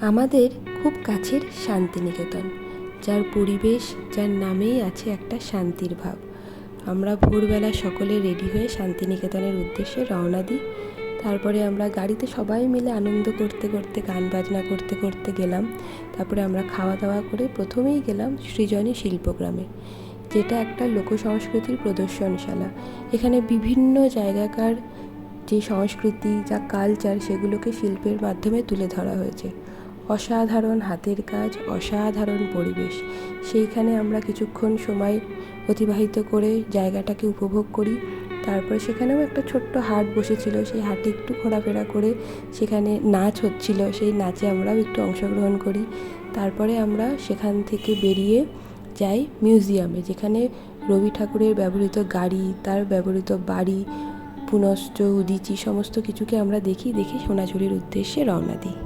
আমাদের খুব কাছের শান্তিনিকেতন, যার পরিবেশ, যার নামেই আছে একটা শান্তির ভাব। আমরা ভোরবেলা সকলে রেডি হয়ে শান্তিনিকেতনের উদ্দেশ্যে রওনা দিই। তারপরে আমরা গাড়িতে সবাই মিলে আনন্দ করতে করতে, গান বাজনা করতে করতে গেলাম। তারপরে আমরা খাওয়া দাওয়া করে প্রথমেই গেলাম সৃজনী শিল্পগ্রামে, যেটা একটা লোকসংস্কৃতির প্রদর্শনশালা। এখানে বিভিন্ন জায়গাকার যে সংস্কৃতি, যা কালচার, সেগুলোকে শিল্পের মাধ্যমে তুলে ধরা হয়েছে। অসাধারণ হাতের কাজ, অসাধারণ পরিবেশ। সেইখানে আমরা কিছুক্ষণ সময় অতিবাহিত করে জায়গাটাকে উপভোগ করি। তারপরে সেখানেও একটা ছোট্ট হাট বসেছিল, সেই হাটে একটু ঘোরাফেরা করে সেখানে নাচ হচ্ছিল, সেই নাচে আমরাও একটু অংশগ্রহণ করি। তারপরে আমরা সেখান থেকে বেরিয়ে যাই মিউজিয়ামে, যেখানে রবি ঠাকুরের ব্যবহৃত গাড়ি, তার ব্যবহৃত বাড়ি, পুনশ্চ উদীচী সমস্ত কিছুকে আমরা দেখে সোনাঝুরির উদ্দেশ্যে রওনা দিই।